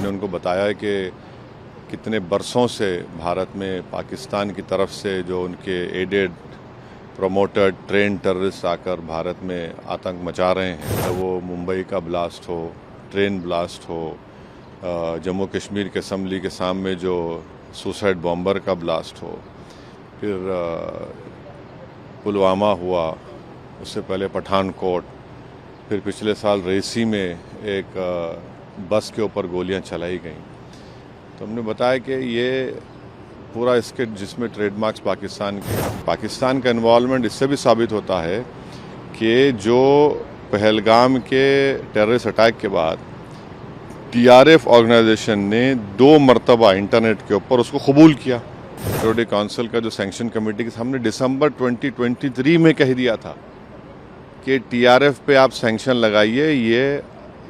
हमने उनको बताया कि कितने बरसों से भारत में पाकिस्तान की तरफ से जो उनके एडेड प्रमोटेड ट्रेन टेररिस्ट आकर भारत में आतंक मचा रहे हैं, तो वो मुंबई का ब्लास्ट हो, ट्रेन ब्लास्ट हो, जम्मू कश्मीर के असम्बली के सामने जो सुसाइड बॉम्बर का ब्लास्ट हो, फिर पुलवामा हुआ, उससे पहले पठानकोट, फिर पिछले साल रेसी में एक बस के ऊपर गोलियां चलाई गईं। तो हमने बताया कि ये पूरा इसके जिसमें ट्रेडमार्क्स पाकिस्तान का इन्वॉल्वमेंट इससे भी साबित होता है कि जो पहलगाम के टेररिस्ट अटैक के बाद टीआरएफ ऑर्गेनाइजेशन ने 2 मरतबा इंटरनेट के ऊपर उसको कबूल किया। सिक्योरिटी काउंसिल का जो सैंक्शन कमेटी के सामने दिसंबर 2023 में कह दिया था कि टीआरएफ पे आप सैंक्शन लगाइए, ये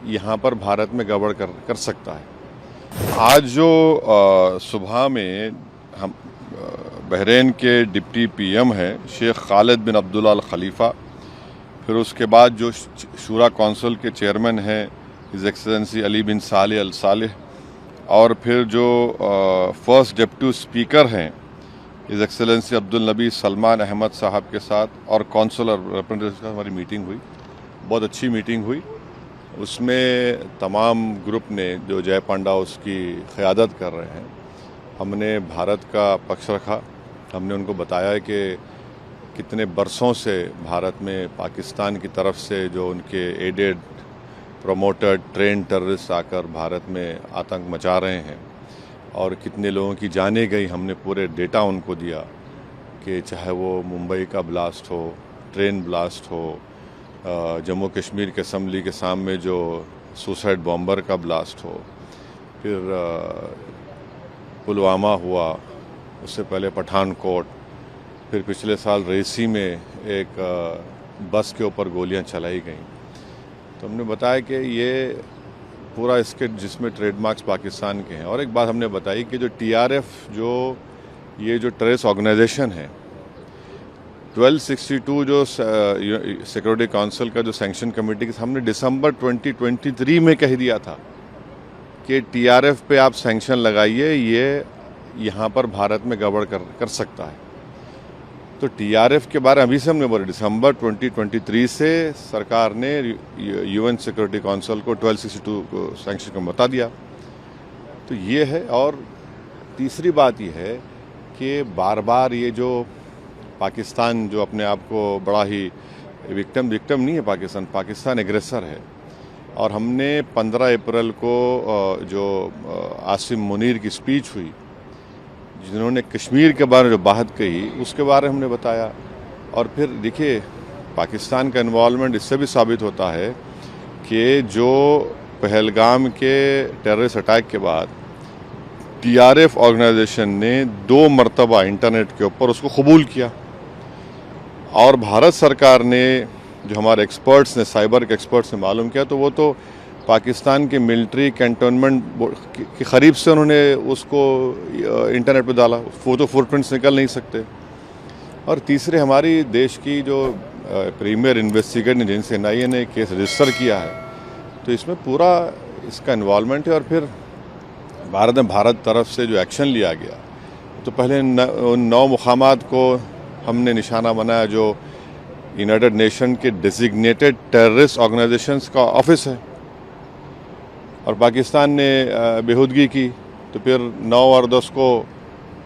यहाँ पर भारत में गड़बड़ कर सकता है। आज जो सुबह में हम बहरीन के डिप्टी पीएम हैं शेख खालिद बिन अब्दुल्ला अल खलीफा, फिर उसके बाद जो शूरा काउंसिल के चेयरमैन हैं हिज एक्सेलेंसी अली बिन सालेह अल सालेह, और फिर जो फर्स्ट डिप्टी स्पीकर हैं हिज एक्सेलेंसी अब्दुल नबी सलमान अहमद साहब के साथ और काउंसिलर रिप्रेजेंटेटिव के साथ हमारी मीटिंग हुई। बहुत अच्छी मीटिंग हुई। उसमें तमाम ग्रुप ने जो जय पांडा उसकी क़यादत कर रहे हैं, हमने भारत का पक्ष रखा। हमने उनको बताया कि कितने बरसों से भारत में पाकिस्तान की तरफ से जो उनके एडेड प्रमोटेड ट्रेन टेररिस्ट आकर भारत में आतंक मचा रहे हैं और कितने लोगों की जानें गई। हमने पूरे डेटा उनको दिया कि चाहे वो मुंबई का ब्लास्ट हो, ट्रेन ब्लास्ट हो, जम्मू कश्मीर के असम्बली के सामने जो सुसाइड बॉम्बर का ब्लास्ट हो, फिर पुलवामा हुआ, उससे पहले पठानकोट, फिर पिछले साल रेसी में एक बस के ऊपर गोलियां चलाई गईं। तो हमने बताया कि ये पूरा इसके जिसमें ट्रेडमार्क्स पाकिस्तान के हैं। और एक बात हमने बताई कि जो टीआरएफ ये जो टेररिस्ट ऑर्गेनाइजेशन है, 1262 जो सिक्योरिटी काउंसिल का जो सैंक्शन कमेटी के सामने दिसंबर 2023 में कह दिया था कि टीआरएफ पे आप सैंक्शन लगाइए, ये यहाँ पर भारत में गड़बड़ कर सकता है। तो टीआरएफ के बारे में अभी से हमने बोले, दिसंबर 2023 से सरकार ने यूएन सिक्योरिटी काउंसिल को 1262 को सैंक्शन को बता दिया। तो ये है। और तीसरी बात ये है कि बार बार ये जो पाकिस्तान जो अपने आप को बड़ा ही विक्टिम नहीं है, पाकिस्तान एग्रेसर है। और हमने 15 अप्रैल को जो आसिम मुनीर की स्पीच हुई, जिन्होंने कश्मीर के बारे में जो बात कही, उसके बारे में हमने बताया। और फिर देखिए, पाकिस्तान का इन्वॉल्वमेंट इससे भी साबित होता है कि जो पहलगाम के टेररिस्ट अटैक के बाद टीआरएफ ऑर्गेनाइजेशन ने 2 मरतबा इंटरनेट के ऊपर उसको कबूल किया। और भारत सरकार ने, जो हमारे एक्सपर्ट्स ने, साइबर के एक्सपर्ट्स ने मालूम किया, तो वो तो पाकिस्तान के मिलिट्री कैंटोनमेंट के करीब से उन्होंने उसको इंटरनेट पे डाला। फोटो फुटप्रिंट्स निकल नहीं सकते। और तीसरे, हमारी देश की जो प्रीमियर इन्वेस्टिगेटर एजेंसी एनआईए ने केस रजिस्टर किया है, तो इसमें पूरा इसका इन्वॉल्वमेंट है। और फिर भारत तरफ से जो एक्शन लिया गया, तो पहले उन 9 मुकामात को हमने निशाना बनाया जो यूनाइटेड नेशन के डेजिग्नेटेड टेररिस्ट ऑर्गेनाइजेशंस का ऑफिस है, और पाकिस्तान ने बेहूदगी की। तो फिर 9 और 10 को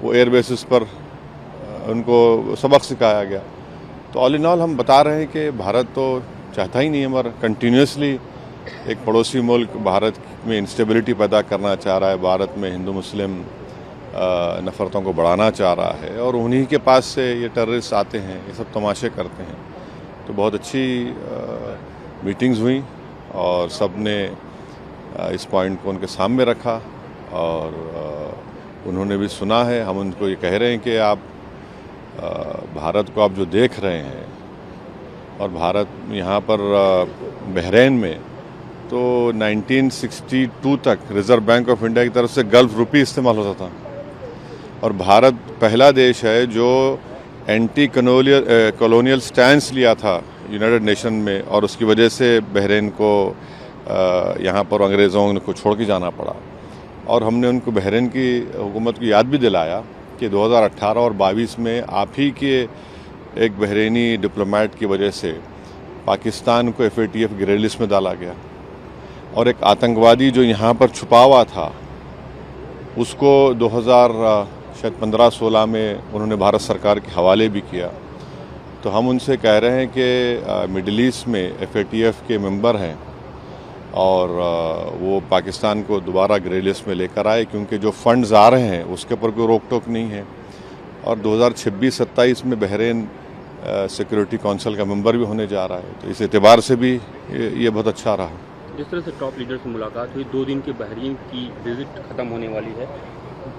वो एयर बेसिस पर उनको सबक सिखाया गया। तो ऑल इन ऑल हम बता रहे हैं कि भारत तो चाहता ही नहीं है, मगर कंटिन्यूसली एक पड़ोसी मुल्क भारत में इंस्टेबिलिटी पैदा करना चाह रहा है, भारत में हिंदू मुस्लिम नफ़रतों को बढ़ाना चाह रहा है, और उन्हीं के पास से ये टेररिस्ट आते हैं, ये सब तमाशे करते हैं। तो बहुत अच्छी मीटिंग्स हुई और सब ने इस पॉइंट को उनके सामने रखा, और उन्होंने भी सुना है। हम उनको ये कह रहे हैं कि आप भारत को आप जो देख रहे हैं, और भारत यहाँ पर बहरीन में तो 1962 तक रिज़र्व बैंक ऑफ इंडिया की तरफ से गल्फ रुपी इस्तेमाल होता था, और भारत पहला देश है जो एंटी कॉलोनियल स्टैंस लिया था यूनाइटेड नेशन में, और उसकी वजह से बहरीन को यहाँ पर अंग्रेज़ों को छोड़ के जाना पड़ा। और हमने उनको बहरीन की हुकूमत को याद भी दिलाया कि 2018 और 22 में आप ही के एक बहरीनी डिप्लोमेट की वजह से पाकिस्तान को FATF ग्रे लिस्ट में डाला गया और एक आतंकवादी जो यहाँ पर छुपा हुआ था उसको 2015-16 में उन्होंने भारत सरकार के हवाले भी किया। तो हम उनसे कह रहे हैं कि मिडिल ईस्ट में FATF के मेंबर हैं और वो पाकिस्तान को दोबारा ग्रे लिस्ट में लेकर आए, क्योंकि जो फंड्स आ रहे हैं उसके ऊपर कोई रोक टोक नहीं है। और 2026-27 में बहरीन सिक्योरिटी काउंसिल का मेंबर भी होने जा रहा है, तो इस एतबार से भी ये बहुत अच्छा रहा। जिस तरह से टॉप लीडर से मुलाकात हुई, 2 दिन की बहरीन की विजिट ख़त्म होने वाली है,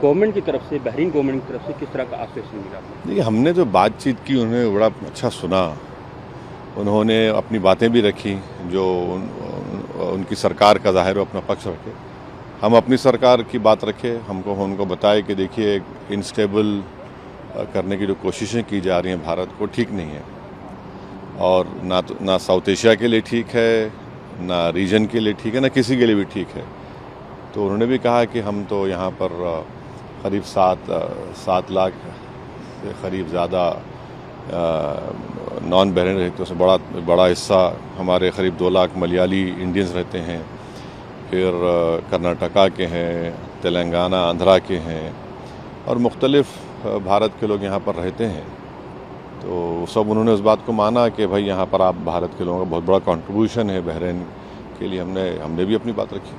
गवर्नमेंट की तरफ से, बहरीन गवर्नमेंट की तरफ से किस तरह का आश्वासन मिला? देखिए, हमने जो बातचीत की उन्होंने बड़ा अच्छा सुना, उन्होंने अपनी बातें भी रखी जो उनकी सरकार का ज़ाहिर है अपना पक्ष रखे, हम अपनी सरकार की बात रखे। हमको उनको बताए कि देखिए इंस्टेबल करने की जो कोशिशें की जा रही हैं भारत को, ठीक नहीं है और ना साउथ एशिया के लिए ठीक है, ना रीजन के लिए ठीक है, ना किसी के लिए भी ठीक है। तो उन्होंने भी कहा कि हम तो यहाँ पर करीब 7 लाख से करीब ज़्यादा नॉन बहरीन रहते, उसमें बड़ा हिस्सा हमारे करीब 2 लाख मलयाली इंडियंस रहते हैं, फिर कर्नाटका के हैं, तेलंगाना आंध्रा के हैं और मुख्तलिफ भारत के लोग यहाँ पर रहते हैं। तो सब उन्होंने उस बात को माना कि भाई यहाँ पर आप भारत के लोगों का बहुत बड़ा कंट्रीब्यूशन है बहरीन के लिए। हमने भी अपनी बात रखी।